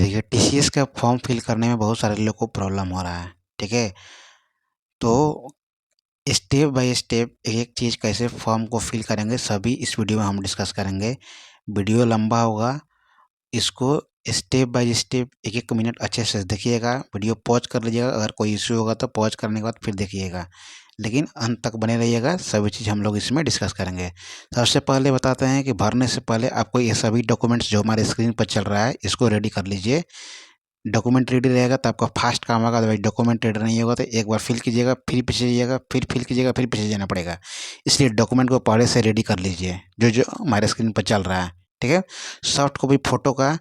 देखिए टीसीएस का form fill करने में बहुत सारे लोग को प्रॉब्लम हो रहा है, ठीक है। तो स्टेप बाय स्टेप एक एक चीज़ कैसे फॉर्म को फिल करेंगे सभी इस वीडियो में हम डिस्कस करेंगे। वीडियो लंबा होगा, इसको स्टेप बाय स्टेप एक एक मिनट अच्छे से देखिएगा। वीडियो पॉज कर लीजिएगा, अगर कोई इश्यू होगा तो पॉज करने के बाद फिर देखिएगा, लेकिन अंत तक बने रहिएगा। सभी चीज़ हम लोग इसमें डिस्कस करेंगे। सबसे पहले बताते हैं कि भरने से पहले आपको ये सभी डॉक्यूमेंट्स जो हमारे स्क्रीन पर चल रहा है इसको रेडी कर लीजिए। डॉक्यूमेंट रेडी रहेगा तो आपका फास्ट काम होगा, अदरवाइज डॉक्यूमेंट रेडी नहीं होगा तो एक बार फिल कीजिएगा, फिर पीछे जाइएगा, फिर फिल कीजिएगा, फिर पीछे जाना पड़ेगा। इसलिए डॉक्यूमेंट को पहले से रेडी कर लीजिए जो जो हमारे स्क्रीन पर चल रहा है, ठीक है। सॉफ्ट कॉपी फोटो का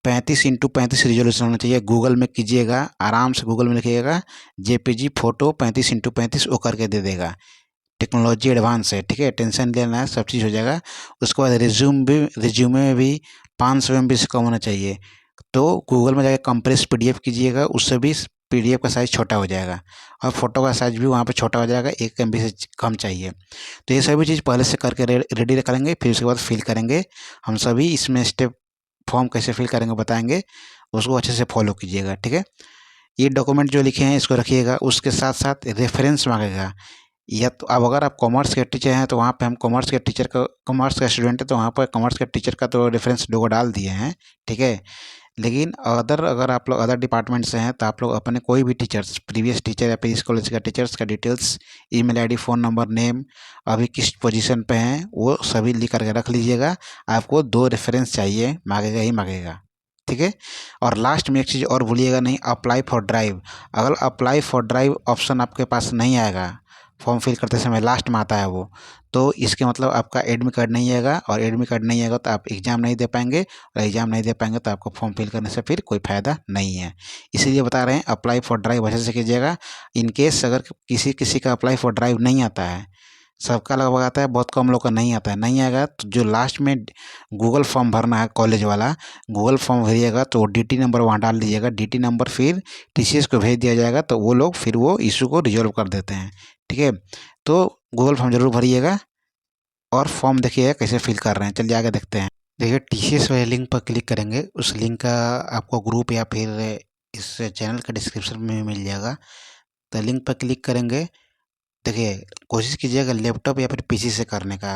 35x35 रिजोल्यूशन होना चाहिए। गूगल में कीजिएगा, आराम से गूगल में लिखिएगा जेपीजी फोटो 35x35, वो करके दे देगा। टेक्नोलॉजी एडवांस है, ठीक है, टेंशन लेना है, सब चीज़ हो जाएगा। उसके बाद रिज्यूमे में भी 500 MB से कम होना चाहिए। तो गूगल में जाकर कंप्रेस पीडीएफ कीजिएगा, उससे भी पीडीएफ का साइज़ छोटा हो जाएगा और फोटो का साइज़ भी वहाँ पे छोटा हो जाएगा, 1 MB से कम चाहिए। तो ये सभी चीज़ पहले से करके रेडी करेंगे, फिर उसके बाद फिल करेंगे। हम सभी इसमें स्टेप फॉर्म कैसे फिल करेंगे बताएंगे, उसको अच्छे से फॉलो कीजिएगा, ठीक है। ये डॉक्यूमेंट जो लिखे हैं इसको रखिएगा, उसके साथ साथ रेफरेंस मांगेगा। या तो अब अगर आप कॉमर्स के टीचर हैं तो वहाँ पे हम कॉमर्स का स्टूडेंट है तो वहाँ पर कॉमर्स के टीचर का तो रेफरेंस लोगो डाल दिए हैं, ठीक है। लेकिन अगर आप लोग अदर डिपार्टमेंट से हैं तो आप लोग अपने कोई भी टीचर्स, प्रीवियस टीचर या फिर इस कॉलेज का टीचर्स का details, email ID, phone number, name, अभी किस पोजीशन पे हैं, वो सभी लिख करके रख लीजिएगा। आपको 2 रेफरेंस चाहिए, मांगेगा ही मांगेगा, ठीक है। और लास्ट में एक चीज़ और भूलिएगा नहीं, अप्लाई फॉर ड्राइव। अगर अप्लाई फॉर ड्राइव ऑप्शन आपके पास नहीं आएगा, फॉर्म फिल करते समय लास्ट में आता है वो, तो इसके मतलब आपका एडमिट कार्ड नहीं आएगा, और एडमिट कार्ड नहीं आएगा तो आप एग्ज़ाम नहीं दे पाएंगे, और एग्ज़ाम नहीं दे पाएंगे तो आपको फॉर्म फिल करने से फिर कोई फ़ायदा नहीं है। इसीलिए बता रहे हैं अप्लाई फॉर ड्राइव अच्छे से कीजिएगा। इन केस अगर किसी किसी का अप्लाई फॉर ड्राइव नहीं आता है, सबका लगभग आता है, बहुत कम लोग का नहीं आता है, नहीं आएगा तो जो लास्ट में गूगल फॉर्म भरना है कॉलेज वाला, गूगल फॉर्म भरिएगा तो डीटी नंबर वहाँ डाल दीजिएगा। डीटी नंबर फिर टीसीएस को भेज दिया जाएगा तो वो लोग फिर वो इशू को रिजॉल्व कर देते हैं, ठीक है। तो गूगल फॉर्म जरूर भरिएगा और फॉर्म देखिएगा कैसे फिल कर रहे हैं। चलिए आगे देखते हैं। देखिए टीसीएस वाले लिंक पर क्लिक करेंगे, उस लिंक का आपको ग्रुप या फिर इस चैनल का डिस्क्रिप्शन में मिल जाएगा। तो लिंक पर क्लिक करेंगे, देखिए कोशिश कीजिएगा लैपटॉप या फिर पीसी से करने का।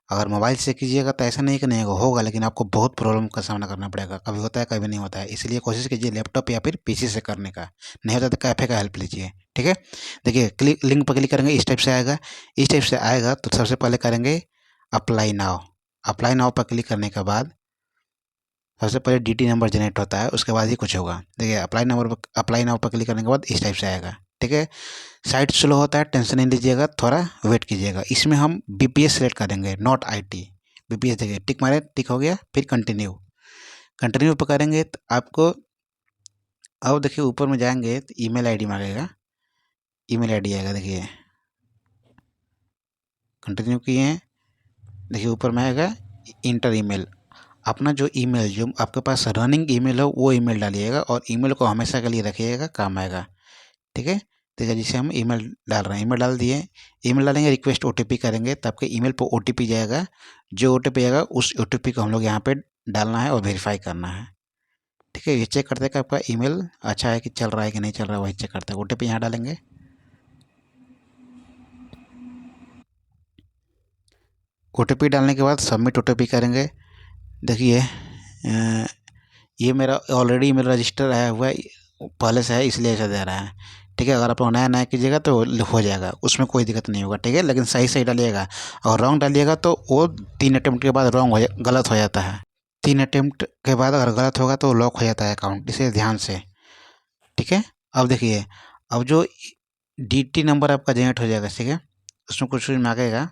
अगर मोबाइल से कीजिएगा तो ऐसा नहीं कि नहीं होगा, लेकिन आपको बहुत प्रॉब्लम का सामना करना पड़ेगा, कभी होता है कभी नहीं होता है। इसलिए कोशिश कीजिए लैपटॉप या फिर पीसी से करने का, नहीं होता तो कैफ़े का हेल्प लीजिए, ठीक है। देखिए लिंक पर क्लिक करेंगे, इस टाइप से आएगा। इस टाइप से आएगा तो सबसे पहले करेंगे अप्लाई नाउ। अप्लाई नाउ पर क्लिक करने के बाद सबसे पहले डीटी नंबर जनरेट होता है, उसके बाद ही कुछ होगा। देखिए अप्लाई नाउ पर क्लिक करने के बाद इस टाइप से आएगा, ठीक है। साइट स्लो होता है, टेंशन नहीं लीजिएगा, थोड़ा वेट कीजिएगा। इसमें हम बीपीएस सेलेक्ट करेंगे, नॉट आईटी। बीपीएस देखिए टिक मारे, टिक हो गया, फिर कंटिन्यू। कंटिन्यू पर करेंगे तो आपको अब देखिए ऊपर में जाएंगे तो ईमेल आईडी मांगेगा, ईमेल आईडी आएगा। देखिए कंटिन्यू किए हैं, देखिए ऊपर में आएगा इंटर ईमेल। अपना जो ईमेल जो आपके पास रनिंग ईमेल हो वो ईमेल डालिएगा, और ईमेल को हमेशा के लिए रखिएगा, काम आएगा, ठीक है। ठीक है, जिसे हम ईमेल डाल रहे हैं, ईमेल डाल दिए। ईमेल डालेंगे, रिक्वेस्ट ओटीपी करेंगे तो आपके ईमेल पर ओटीपी जाएगा। जो ओटीपी आएगा उस ओटीपी को हम लोग यहाँ पे डालना है और वेरीफाई करना है, ठीक है। ये चेक करते हैं कि आपका ईमेल अच्छा है कि चल रहा है कि नहीं चल रहा है, वही चेक करते हैं। ओटीपी यहाँ डालेंगे, ओटीपी डालने के बाद सबमिट ओटीपी करेंगे। देखिए ये मेरा ऑलरेडी ईमेल रजिस्टर है हुआ है, पहले से है इसलिए ऐसा दे रहा है, ठीक है। अगर आप लोग नया नया कीजिएगा तो हो जाएगा, उसमें कोई दिक्कत नहीं होगा, ठीक है। लेकिन सही सही डालिएगा, और रॉन्ग डालिएगा तो वो 3 अटेम्प्ट के बाद गलत हो जाता है। 3 अटेम्प्ट के बाद अगर गलत होगा तो लॉक हो जाता है अकाउंट, इसे ध्यान से, ठीक है। अब देखिए, अब जो डीटी नंबर आपका जनरेट हो जाएगा, ठीक है, उसमें कुछ मांगेगा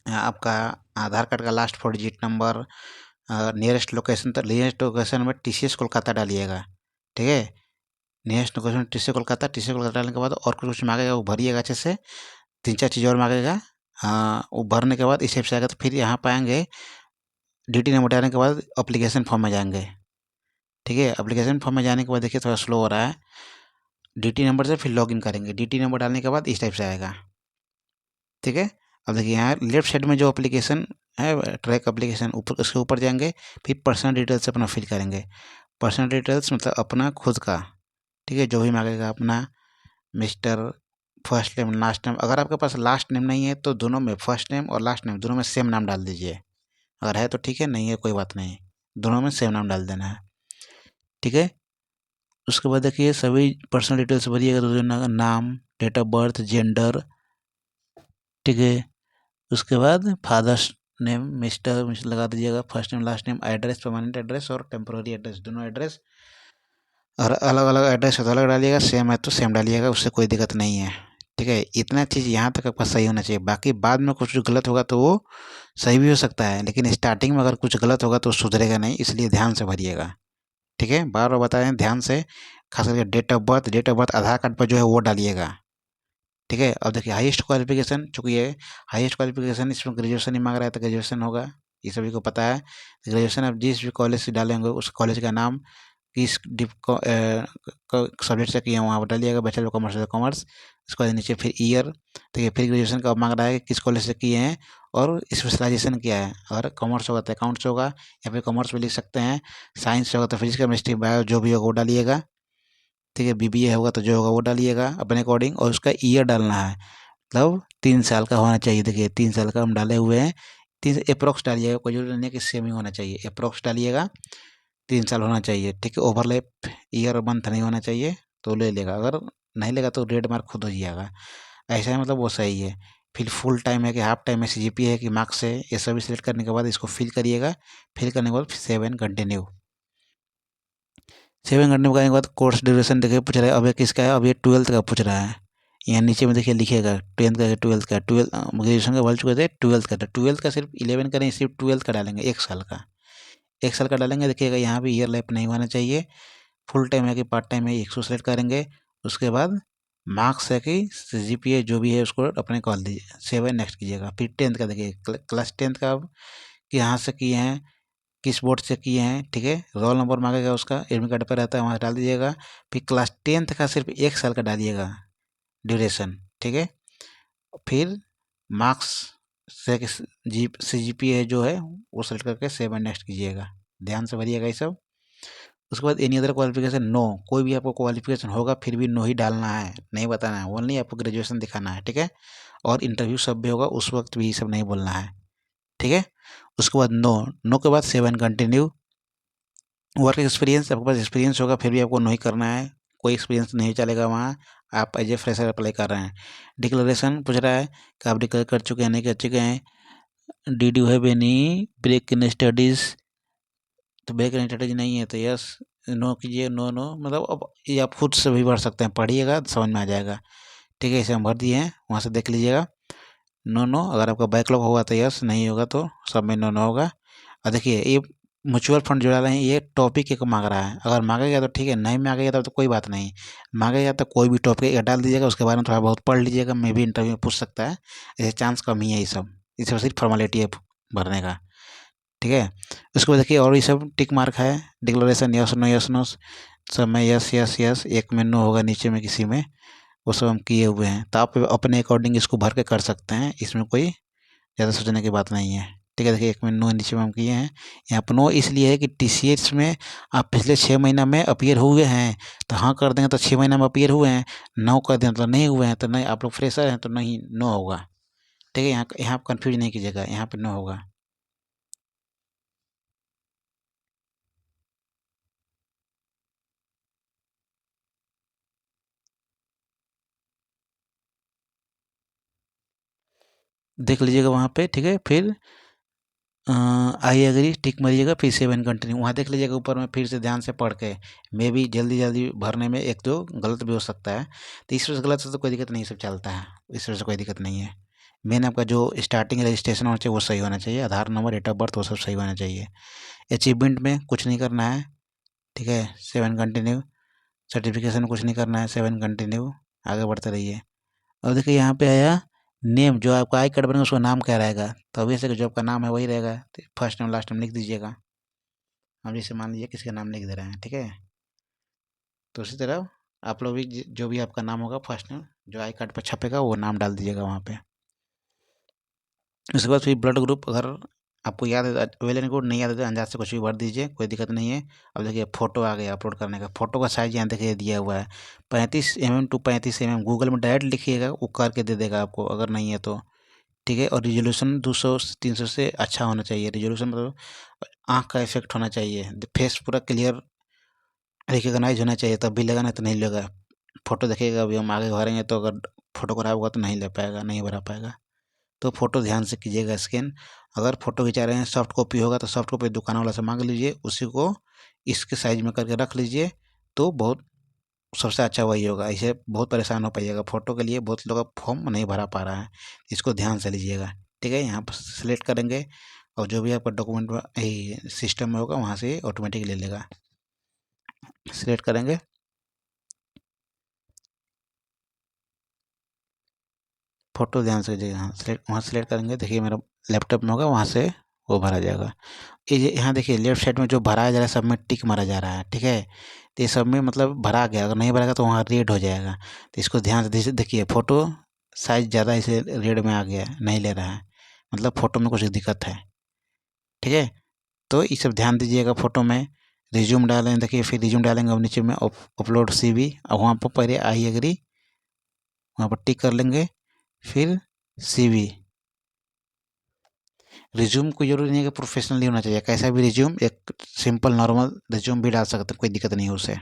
आपका आधार कार्ड का last 4 digit number, nearest location, तो नियरेस्ट लोकेशन में टीसीएस कोलकाता डालिएगा, ठीक है। नियरेस्ट लोकेशन टीसीएस कोलकाता डालने के बाद और कुछ मांगेगा, वो भरिएगा अच्छे से। 3-4 चीज़ और मांगेगा, वो भरने के बाद इस टाइप से आएगा। तो फिर यहाँ पाएंगे डीटी नंबर डालने के बाद अप्लीकेशन फॉर्म में जाएंगे, ठीक है। एप्लीकेशन फॉर्म में जाने के बाद देखिए थोड़ा स्लो हो रहा है। डीटी नंबर से फिर लॉगिन करेंगे, डीटी नंबर डालने के बाद इस टाइप से आएगा, ठीक है। अब देखिए यहाँ लेफ्ट साइड में जो एप्लीकेशन है, ट्रैक एप्लीकेशन, ऊपर उसके ऊपर जाएंगे, फिर पर्सनल डिटेल्स अपना फिल करेंगे। पर्सनल डिटेल्स मतलब अपना खुद का, ठीक है, जो भी मांगेगा अपना, mister, first name, last name. अगर आपके पास लास्ट नेम नहीं है तो दोनों में, फर्स्ट नेम और लास्ट नेम दोनों में सेम नाम डाल दीजिए। अगर है तो ठीक है, नहीं है कोई बात नहीं, दोनों में सेम नाम डाल देना है, ठीक है। उसके बाद देखिए सभी पर्सनल डिटेल्स भरिएगा, तो नाम, डेट ऑफ बर्थ, जेंडर, ठीक है। उसके बाद फादर्स नेम मिस्टर मिस्टर लगा दीजिएगा, first name last name, address permanent address और टेम्पोररी एड्रेस, दोनों एड्रेस। और अलग अलग एड्रेस है तो अलग डालिएगा, सेम है तो सेम डालिएगा, उससे कोई दिक्कत नहीं है, ठीक है। इतना चीज़ यहाँ तक आपका सही होना चाहिए। बाकी बाद में कुछ गलत होगा तो वो सही भी हो सकता है, लेकिन स्टार्टिंग में अगर कुछ गलत होगा तो सुधरेगा नहीं, इसलिए ध्यान से भरिएगा, ठीक है। बार बार बता रहे हैं ध्यान से, खास करके date of birth Aadhaar card पर जो है वो डालिएगा, ठीक है। अब देखिए हाईएस्ट क्वालिफिकेशन, चूंकि ये हाईएस्ट क्वालिफिकेशन इसमें ग्रेजुएशन ही मांग रहा है तो ग्रेजुएशन होगा, ये सभी को पता है। ग्रेजुएशन आप जिस भी कॉलेज से डालेंगे उस कॉलेज का नाम, किस सब्जेक्ट से किए हैं वहाँ पर डालिएगा, बैचलर कॉमर्स है कॉमर्स। उसके बाद नीचे फिर ईयर, देखिए फिर ग्रेजुएशन का मांग रहा है कि किस कॉलेज से किए हैं और स्पेशलाइजेशन क्या है। अगर कॉमर्स होगा तो अकाउंट्स होगा, या फिर कॉमर्स में लिख सकते हैं, साइंस होगा तो फिजिक्स केमिस्ट्री बायो जो भी होगा वो डालिएगा, ठीक है। बीबीए होगा तो जो होगा वो डालिएगा अपने अकॉर्डिंग, और उसका ईयर डालना है, मतलब 3 साल का होना चाहिए। देखिए 3 साल का हम डाले हुए हैं, 3 अप्रोक्स डालिएगा, कोई जरूरी नहीं है कि सेम ही होना चाहिए, अप्रोक्स डालिएगा, 3 साल होना चाहिए, ठीक है। ओवरलैप ईयर और मंथ नहीं होना चाहिए तो ले लेगा, अगर नहीं लेगा तो रेड मार्क खुद हो जाएगा, ऐसा है मतलब वो सही है। फिर फुल टाइम है कि हाफ टाइम है, सीजीपीए है कि मार्क्स है, ये सभी सिलेक्ट करने के बाद इसको फिल करिएगा। फिल करने के बाद सेव एंड कंटिन्यू, 7 घंटे में करने के बाद कोर्स ड्यूरेशन देखिए पूछ रहा है, अब ये किसका है, अब ये 12th का पूछ रहा है। यहाँ नीचे में देखिए लिखेगा 10th का 12th का, 12 ग्रेजुएशन का बोल चुके थे, 12th का था, 12th का सिर्फ 11 का नहीं, सिर्फ 12th का डालेंगे, 1 साल का, 1 साल का डालेंगे। देखिएगा यहाँ भी ईयर लैप नहीं होना चाहिए, फुल टाइम है कि पार्ट टाइम है इसको सेलेक्ट करेंगे। उसके बाद मार्क्स है कि जीपीए जो भी है उसको अपने कॉल दीजिए, 7 नेक्स्ट कीजिएगा। फिर 10th का देखिए क्लास 10th का अब कि यहाँ से किए हैं, किस बोर्ड से किए हैं, ठीक है। रोल नंबर मांगेगा उसका, एडमिट कार्ड पर रहता है वहाँ डाल दीजिएगा। फिर क्लास 10th का सिर्फ 1 साल का डालिएगा ड्यूरेशन, ठीक है। फिर मार्क्स से जी सी जी पी है जो है वो सेलेक्ट करके सेव एंड नेक्स्ट कीजिएगा, ध्यान से भरिएगा ये सब। उसके बाद एनी अदर क्वालिफिकेशन नो, कोई भी आपको क्वालिफिकेशन होगा फिर भी नो ही डालना है, नहीं बताना है, ओनली आपको ग्रेजुएशन दिखाना है, ठीक है। और इंटरव्यू सब भी होगा उस वक्त भी ये सब नहीं बोलना है, ठीक है। उसके बाद नो, नो के बाद save and continue. Work experience, आपके पास एक्सपीरियंस होगा फिर भी आपको नहीं करना है, कोई एक्सपीरियंस नहीं चलेगा वहाँ, आप एज ए फ्रेशर अप्लाई कर रहे हैं। डिक्लेरेशन पूछ रहा है कि आप डिक्लेयर कर चुके हैं नहीं कर चुके हैं। Did you have any break in studies, तो ब्रेक इन स्टडीज नहीं है तो यस, नो कीजिए, नो नो, मतलब अब ये आप खुद से भी भर सकते हैं, पढ़िएगा समझ में आ जाएगा, ठीक है। इसे हम भर दिए हैं, वहाँ से देख लीजिएगा, नो नो। अगर आपका बैकलॉग होगा तो यस, नहीं होगा तो सब में नो नो होगा। और देखिए ये म्यूचुअल फंड जो डाला है ये टॉपिक एक मांग रहा है, अगर मांगेगा तो ठीक है, नहीं मांगेगा तो कोई बात नहीं, मांगेगा तो कोई भी टॉपिक डाल दीजिएगा, उसके बारे में थोड़ा बहुत पढ़ लीजिएगा, मे भी इंटरव्यू में पूछ सकता है, ऐसे चांस कम ही है ये सब, ये सब सिर्फ फॉर्मेलिटी है भरने का, ठीक है। उसके बाद देखिए और ये सब टिक मार्क है, डिक्लेरेशन यस नो, सब में यस यस यस, एक में नो होगा नीचे में किसी में, वो सब हम किए हुए हैं, तो आप अपने अकॉर्डिंग इसको भर के कर सकते हैं, इसमें कोई ज़्यादा सोचने की बात नहीं है, ठीक है। देखिए एक में नो नीचे में हम किए हैं, यहाँ पर नो इसलिए है कि टीसीएस में आप पिछले 6 महीना में अपीयर हुए हैं तो हाँ कर देंगे तो 6 महीना में अपीयर हुए हैं, नो कर दें तो नहीं हुए हैं तो नहीं, आप लोग फ्रेशर हैं तो नहीं, नो होगा, ठीक है। यहाँ यहाँ आप कन्फ्यूज नहीं कीजिएगा, यहाँ पर नो होगा। देख लीजिएगा वहाँ पे, ठीक है। फिर आई एग्री टिक मारिएगा, फिर सेव एंड कंटिन्यू, वहाँ देख लीजिएगा ऊपर में फिर से ध्यान से पढ़ के, मे भी जल्दी जल्दी भरने में एक दो गलत भी हो सकता है, तो इस वजह से गलत से तो कोई दिक्कत नहीं, सब चलता है, इस वजह से कोई दिक्कत नहीं है। मेन आपका जो स्टार्टिंग रजिस्ट्रेशन होना चाहिए वो सही होना चाहिए, आधार नंबर डेट ऑफ बर्थ वो सब सही होना चाहिए। अचीवमेंट में कुछ नहीं करना है, ठीक है, सेव एंड कंटिन्यू। सर्टिफिकेशन में कुछ नहीं करना है, सेव एंड कंटिन्यू, आगे बढ़ते रहिए। और देखिए यहाँ पे आया नेम, जो आपका आई कार्ड बनेगा उसका नाम क्या रहेगा, तो ऑब्वियस है कि जो आपका नाम है वही रहेगा, तो फर्स्ट नेम लास्ट नेम लिख दीजिएगा। हम जैसे मान लीजिए किसी का नाम लिख दे रहे हैं, ठीक है, तो उसी तरह आप लोग भी जो भी आपका नाम होगा फर्स्ट नेम जो आई कार्ड पर छपेगा वो नाम डाल दीजिएगा वहाँ पे। उसके बाद फिर ब्लड ग्रुप, अगर आपको याद है वेल एंड गुड, नहीं याद है तो अंदाज से कुछ भी भर दीजिए, कोई दिक्कत नहीं है। अब देखिए फ़ोटो आ गया अपलोड करने का। फ़ोटो का साइज़ यहाँ देखिए दिया हुआ है 35 mm टू 35 mm। गूगल में डायरेक्ट लिखिएगा, वो करके दे देगा आपको अगर नहीं है तो, ठीक है। और रिजोल्यूशन 200 से 300 से अच्छा होना चाहिए। रिजोल्यूशन मतलब आँख का इफेक्ट होना चाहिए, फेस पूरा क्लियर रिकॉग्नाइज होना चाहिए, तब भी लेगा, नहीं तो नहीं लेगा। फ़ोटो देखिएगा, अभी हम आगे भरेंगे तो अगर फ़ोटो खराब होगा तो नहीं ले पाएगा, नहीं भरा पाएगा। तो फ़ोटो ध्यान से कीजिएगा स्कैन। अगर फ़ोटो खिंचा रहे हैं सॉफ्ट कॉपी होगा तो सॉफ्ट कॉपी दुकान वाला से मांग लीजिए, उसी को इसके साइज में करके रख लीजिए, तो बहुत सबसे अच्छा वही होगा। ऐसे बहुत परेशान हो पाइएगा, फ़ोटो के लिए बहुत लोग फॉर्म नहीं भरा पा रहा है, इसको ध्यान से लीजिएगा, ठीक है। यहाँ पर सेलेक्ट करेंगे और जो भी आपका डॉक्यूमेंट में सिस्टम में होगा वहाँ से ऑटोमेटिक ले लेगा। सिलेक्ट करेंगे, फ़ोटो ध्यान से लीजिएगा, हाँ सेलेक्ट, वहाँ सेलेक्ट करेंगे। देखिए मेरा लैपटॉप में होगा, वहाँ से वो भरा जाएगा। ये यहाँ देखिए लेफ्ट साइड में जो भराया जा रहा है सब में टिक मारा जा रहा है, ठीक है। तो ये सब में मतलब भरा गया, अगर नहीं भरागा तो वहाँ रेड हो जाएगा। तो इसको ध्यान से देखिए, फ़ोटो साइज ज़्यादा इसे रेड में आ गया है, नहीं ले रहा है, मतलब फ़ोटो में कुछ दिक्कत है, ठीक है। तो ये सब ध्यान दीजिएगा। फ़ोटो में रिज्यूम डालें, देखिए फिर रिज्यूम डालेंगे, अब नीचे में अपलोड CV, अब वहाँ पर पहले आई एग्री, वहाँ पर टिक कर लेंगे, फिर CV। रिज्यूम कोई ज़रूरी नहीं है कि प्रोफेशनली होना चाहिए, कैसा भी रिज्यूम, एक सिंपल नॉर्मल रिज्यूम भी डाल सकते हैं, कोई दिक्कत नहीं है उससे।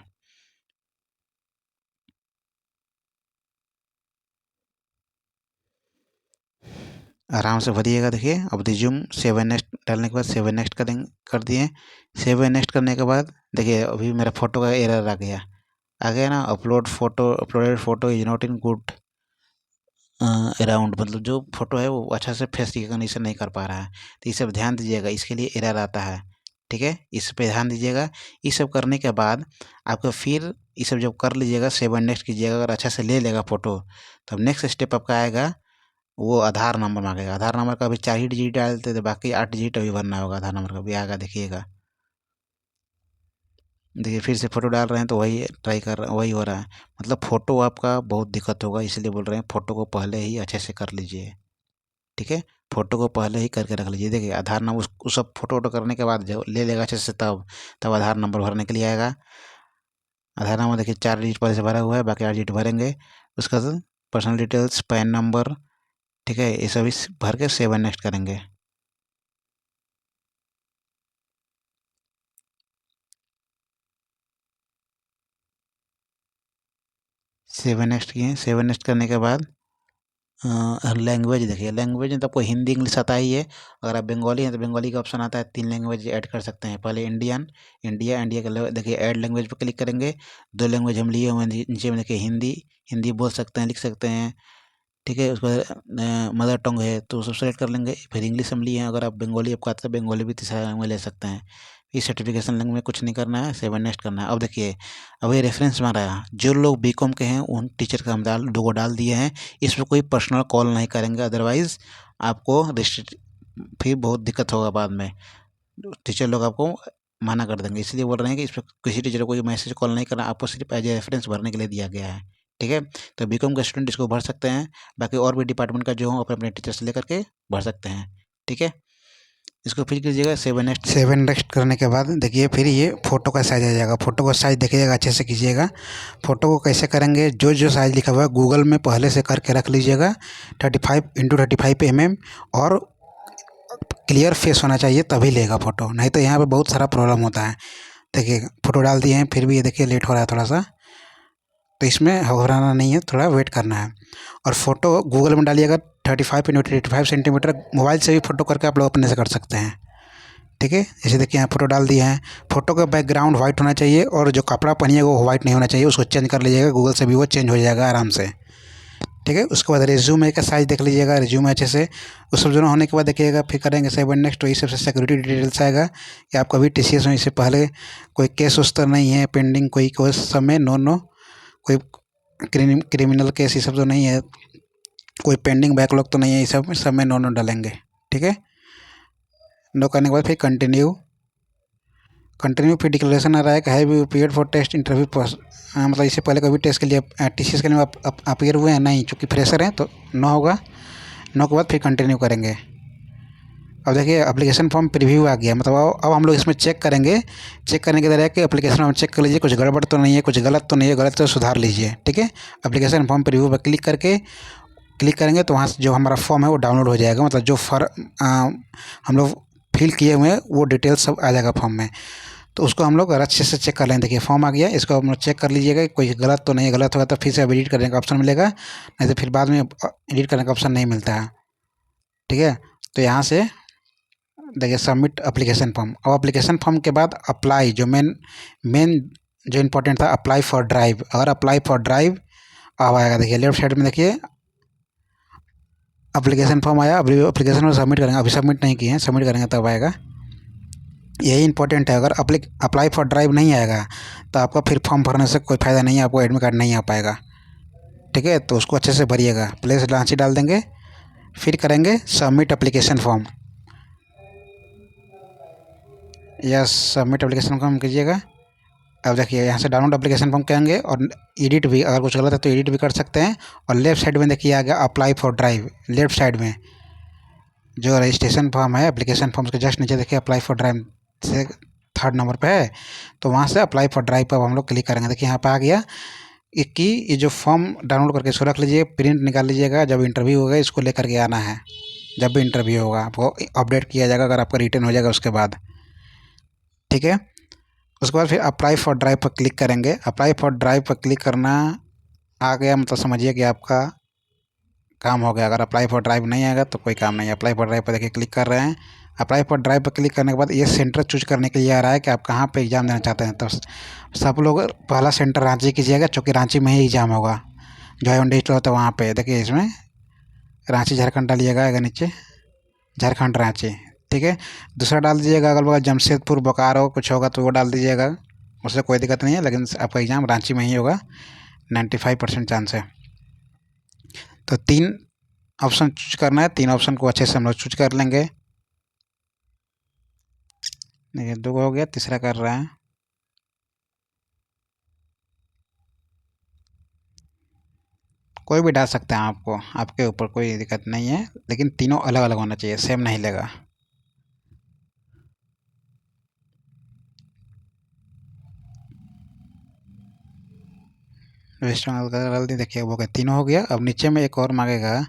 आराम से भरिएगा। देखिए अब रिज्यूम सेव एंड नेक्स्ट डालने के बाद सेव एंड नेक्स्ट कर दिए। सेव एंड नेक्स्ट करने के बाद देखिए अभी मेरा फ़ोटो का एरर आ गया ना, uploaded photo is not in good around, मतलब जो फ़ोटो है वो अच्छा से फेस रिकॉग्निशन नहीं कर पा रहा है। तो ये सब ध्यान दीजिएगा, इसके लिए एरर आता है, ठीक है। इस पे ध्यान दीजिएगा। ये सब करने के बाद आपको फिर ये सब जब कर लीजिएगा, सेव एंड नेक्स्ट कीजिएगा, अगर अच्छा से ले लेगा फ़ोटो, तब नेक्स्ट स्टेप आपका आएगा, वो आधार नंबर मांगेगा। आधार नंबर का अभी 4 ही डिजिट डालते थे, बाकी 8 डिजिट अभी भरना होगा। आधार नंबर का भी आएगा, देखिएगा। देखिए फिर से फ़ोटो डाल रहे हैं तो वही ट्राई कर रहे, वही हो रहा है। मतलब फ़ोटो आपका बहुत दिक्कत होगा, इसलिए बोल रहे हैं फ़ोटो को पहले ही अच्छे से कर लीजिए, ठीक है। फ़ोटो को पहले ही करके रख लीजिए। देखिए आधार नंबर उस सब फ़ोटो वोटो करने के बाद जब ले लेगा अच्छे से, तब आधार नंबर भरने के लिए आएगा। आधार नंबर देखिए 4 डिजिट पहले से भरा हुआ है, बाकी 8 डिजिट भरेंगे। उसका पर्सनल डिटेल्स, पैन नंबर, ठीक है, ये सभी भर के सेव एंड नेक्स्ट करेंगे। सेव एंड नेक्स्ट किए। सेव एंड नेक्स्ट करने के बाद लैंग्वेज देखिए, लैंग्वेज में तो आपको हिंदी इंग्लिश आता ही है। अगर आप बंगाली हैं तो बंगाली का ऑप्शन आता है, 3 लैंग्वेज ऐड कर सकते हैं। पहले इंडिया का देखिए ऐड लैंग्वेज पर क्लिक करेंगे। 2 लैंग्वेज हम लिए हुए हैं, नीचे में देखिए हिंदी, हिंदी बोल सकते हैं, लिख सकते हैं, ठीक है। उसके बाद मदर टंग है तो उसको सेलेक्ट कर लेंगे। फिर इंग्लिश हम लिए हैं, अगर आप बंगाली आपको आता है बंगाली भी तीसरा लैंग्वेज ले सकते हैं। इस सर्टिफिकेशन लिंक में कुछ नहीं करना है, सेव एंड नेक्स्ट करना है। अब देखिए अब ये रेफरेंस मारा है, जो लोग बीकॉम के हैं उन टीचर का हम दो को डाल दिए हैं। इसमें कोई पर्सनल कॉल नहीं करेंगे, अदरवाइज़ आपको रिस्ट्रिक्ट फिर बहुत दिक्कत होगा बाद में, टीचर लोग आपको मना कर देंगे। इसलिए बोल रहे हैं कि इस पर किसी टीचर को कोई मैसेज कॉल नहीं करना, आपको सिर्फ एज ए रेफरेंस भरने के लिए दिया गया है, ठीक है। तो बीकॉम के स्टूडेंट इसको भर सकते हैं, बाकी और भी डिपार्टमेंट का जो हो अपने अपने टीचर से लेकर के भर सकते हैं, ठीक है। इसको फिल कीजिएगा। सेव एंड नेक्स्ट करने के बाद देखिए फिर ये फ़ोटो का साइज़ आ जाएगा। फ़ोटो का साइज़ देखिएगा, अच्छे से कीजिएगा। फ़ोटो को कैसे करेंगे, जो जो साइज़ लिखा हुआ है गूगल में पहले से करके रख लीजिएगा। 35x35 mm और क्लियर फेस होना चाहिए, तभी लेगा फ़ोटो, नहीं तो यहाँ पे बहुत सारा प्रॉब्लम होता है। देखिए फ़ोटो डाल दिए हैं, फिर भी ये देखिए लेट हो रहा है थोड़ा सा, तो इसमें घबराना नहीं है, थोड़ा वेट करना है। और फ़ोटो गूगल में डालिएगा 35x85 सेंटीमीटर। मोबाइल से भी फ़ोटो करके आप लोग अपने से कर सकते हैं, ठीक है। जैसे देखिए यहाँ फ़ोटो डाल दिया है। फ़ोटो का बैकग्राउंड वाइट होना चाहिए और जो कपड़ा पहनिएगा वो वाइट नहीं होना चाहिए, उसको चेंज कर लीजिएगा, गूगल से भी वो चेंज हो जाएगा आराम से, ठीक है। उसके बाद रिज्यूमे का साइज़ देख लीजिएगा, रिज्यूमे अच्छे से उस सब जो होने के बाद देखिएगा, फिर करेंगे सेव एंड नेक्स्ट। तो ये सबसे सिक्योरिटी डिटेल्स आएगा कि आपका भी TCS में इससे पहले कोई केस उस तो नहीं है पेंडिंग, कोई समय नो कोई क्रिमिनल केस ये सब तो नहीं है, कोई पेंडिंग बैकलॉग तो नहीं है, ये सब में नो डालेंगे, ठीक है। नो करने के बाद फिर कंटिन्यू फिर डिक्लेरेशन आ रहा है कि have you appeared for test interview मतलब इससे पहले कभी टेस्ट के लिए TCS के लिए आप अपीयर हुए हैं नहीं, चूँकि फ्रेशर हैं तो नो होगा। नो के बाद फिर कंटिन्यू करेंगे। अब देखिए एप्लीकेशन फॉर्म प्रीव्यू आ गया, मतलब अब हम लोग इसमें चेक करेंगे। चेक करने की तरह कि एप्लीकेशन फॉर्म चेक कर लीजिए, कुछ गड़बड़ तो नहीं है, कुछ गलत तो नहीं है, गलत तो सुधार लीजिए। ठीक है, एप्लीकेशन फॉर्म प्रीव्यू पर क्लिक करेंगे तो वहाँ से जो हमारा फॉर्म है वो डाउनलोड हो जाएगा, मतलब जो हम लोग फिल किए हुए हैं वो डिटेल्स सब आ जाएगा फॉर्म में। तो उसको हम लोग अगर अच्छे से चेक कर लें। देखिए फॉर्म आ गया, इसको हम लोग चेक कर लीजिएगा कि कोई गलत तो नहीं है। गलत होगा तो फिर से एडिट करने का ऑप्शन मिलेगा, नहीं तो फिर बाद में एडिट करने का ऑप्शन नहीं मिलता है। ठीक है, तो यहाँ से देखिए सबमिट एप्लीकेशन फॉर्म। अब एप्लीकेशन फॉर्म के बाद अप्लाई, जो मेन मेन जो इम्पोर्टेंट था, अप्लाई फॉर ड्राइव। अगर अप्लाई फॉर ड्राइव अब आएगा, देखिए लेफ्ट साइड में देखिए एप्लीकेशन फॉर्म आया। अभी एप्लीकेशन में सबमिट करेंगे, अभी सबमिट नहीं किए हैं, सबमिट करेंगे तब आएगा। यही इंपॉर्टेंट है, अगर अप्लाई फॉर ड्राइव नहीं आएगा तो आपका फिर फॉर्म भरने से कोई फ़ायदा नहीं है, आपको एडमिट कार्ड नहीं आ पाएगा। ठीक है, तो उसको अच्छे से भरिएगा। प्लेस रांची डाल देंगे, फिर करेंगे submit application form. Yes, submit application form कीजिएगा। अब देखिए यहाँ से डाउनलोड एप्लीकेशन फॉर्म करेंगे और एडिट भी, अगर कुछ गलत है तो एडिट भी कर सकते हैं। और लेफ्ट साइड में देखिए आ गया apply for drive. Left side में जो रजिस्ट्रेशन फॉर्म है, एप्लीकेशन फॉर्म के जस्ट नीचे देखिए अप्लाई फॉर ड्राइव से थर्ड नंबर पे है, तो वहाँ से अप्लाई फॉर ड्राइव पर हम लोग क्लिक करेंगे। देखिए यहाँ पे आ गया कि ये जो फॉर्म डाउनलोड करके इसको रख लीजिए, प्रिंट निकाल लीजिएगा। जब इंटरव्यू होगा इसको लेकर के आना है। जब भी इंटरव्यू होगा आपको अपडेट किया जाएगा, अगर आपका रिटर्न हो जाएगा उसके बाद। ठीक है, उसके बाद फिर अप्लाई फॉर ड्राइव पर क्लिक करेंगे। अप्लाई फॉर ड्राइव पर क्लिक करना आ गया, मतलब समझिए कि आपका काम हो गया। अगर अप्लाई फॉर ड्राइव नहीं आएगा तो कोई काम नहीं है। अप्लाई फॉर ड्राइव पर देखिए क्लिक कर रहे हैं। अप्लाई फॉर ड्राइव पर क्लिक करने के बाद ये सेंटर चूज करने के लिए आ रहा है कि आप कहाँ पे एग्ज़ाम देना चाहते हैं। तो सब लोग पहला सेंटर रांची कीजिएगा, चूँकि रांची में ही एग्ज़ाम होगा। जो है डिजिटल होता है वहाँ पे देखिए, इसमें रांची झारखंड डालिएगा, आगे नीचे झारखंड रांची। ठीक है, दूसरा डाल दीजिएगा अगल बगल जमशेदपुर बोकारो कुछ होगा तो वो डाल दीजिएगा, उससे कोई दिक्कत नहीं है, लेकिन आपका एग्ज़ाम रांची में ही होगा, 95% चांस है। तो 3 ऑप्शन चूज करना है, 3 ऑप्शन को अच्छे से हम लोग चूज कर लेंगे। देखिए 2 हो गया, तीसरा कर रहे हैं। कोई भी डाल सकते हैं, आपको आपके ऊपर कोई दिक्कत नहीं है, लेकिन तीनों अलग अलग होना चाहिए, सेम नहीं लेगा। वेस्ट बंगाल का डाल दी, देखिए वो गया, तीनों हो गया। अब नीचे में एक और मांगेगा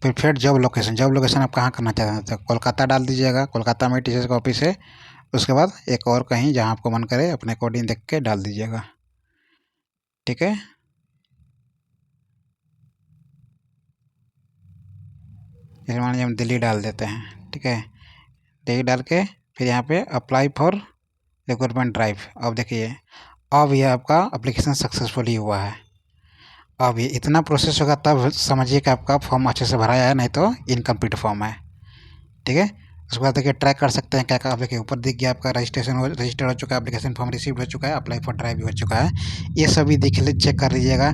preferred job location. Job location आप कहाँ करना चाहते हैं, तो कोलकाता डाल दीजिएगा, कोलकाता में टीचर्स का ऑफिस है। उसके बाद एक और कहीं जहाँ आपको मन करे अपने अकॉर्डिंग देख के डाल दीजिएगा। ठीक है, जैसे मान लीजिए हम दिल्ली डाल देते हैं। ठीक है, दिल्ली डाल के फिर यहाँ पे अप्लाई फॉर रिक्रूटमेंट ड्राइव। अब देखिए अब ये आपका एप्लीकेशन सक्सेसफुली हुआ है। अब ये इतना प्रोसेस होगा तब समझिए कि आपका फॉर्म अच्छे से भराया है, नहीं तो इनकम्प्लीट फॉर्म है। ठीक है, उसके बाद देखिए ट्रैक कर सकते हैं क्या क्या। आप देखिए ऊपर दिख गया आपका रजिस्टर हो चुका है, एप्लीकेशन फॉर्म रिसीव हो चुका है, अप्लाई फॉर ड्राइव भी हो चुका है। ये सभी चेक कर लीजिएगा।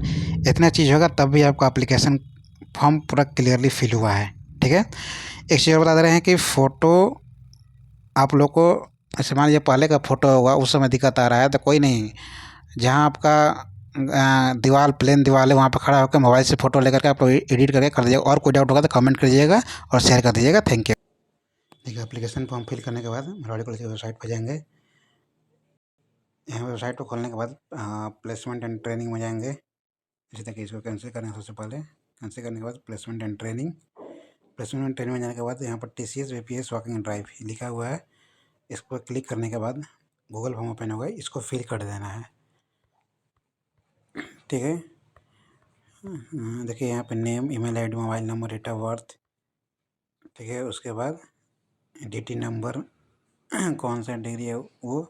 इतना चीज़ होगा तब भी आपका एप्लीकेशन फॉर्म पूरा क्लियरली फिल हुआ है। ठीक है, एक चीज़ और बता दे रहे हैं कि फ़ोटो आप लोग को, ऐसे मान लीजिए पहले का फ़ोटो होगा उस समय दिक्कत आ रहा है तो कोई नहीं, जहाँ आपका दीवार प्लेन दीवार है वहाँ पर खड़ा होकर मोबाइल से फ़ोटो लेकर के आप एडिट करके कर दीजिएगा। और कोई डाउट होगा तो कमेंट करिएगा और शेयर कर दीजिएगा। Thank you. देखिए एप्लीकेशन फॉर्म फिल करने के बाद भरवाड़ी कॉलेज की वेबसाइट पर जाएंगे। यहाँ वेबसाइट को खोलने के बाद प्लेसमेंट एंड ट्रेनिंग में जाएंगे। जैसे देखिए इसको कैंसिल करें, सबसे पहले कैंसिल करने के बाद placement and training. Placement and training में जाने के बाद यहाँ पर TCS VPS वर्किंग ड्राइव लिखा हुआ है। इस पर क्लिक करने के बाद गूगल फॉर्म ओपन होगा, इसको फिल कर देना है। ठीक है, देखिए यहाँ पे name, email ID, mobile number, date of birth. ठीक है, उसके बाद DT नंबर, कौन सा डिग्री है वो,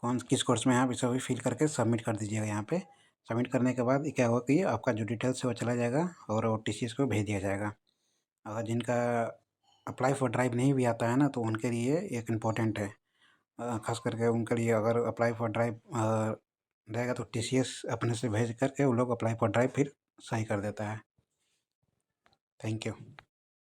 कौन किस कोर्स में है, आप सभी फिल करके सबमिट कर दीजिएगा। यहाँ पे सबमिट करने के बाद क्या होगा कि आपका जो डिटेल्स है वो चला जाएगा और वो TCS को भेज दिया जाएगा। अगर जिनका अप्लाई फॉर ड्राइव नहीं भी आता है ना, तो उनके लिए एक इम्पोर्टेंट है, खास करके उनके लिए अगर अप्लाई फॉर ड्राइव रहेगा तो TCS अपने से भेज करके वो लोग अप्लाई फॉर ड्राइव फिर सही कर देता है। Thank you.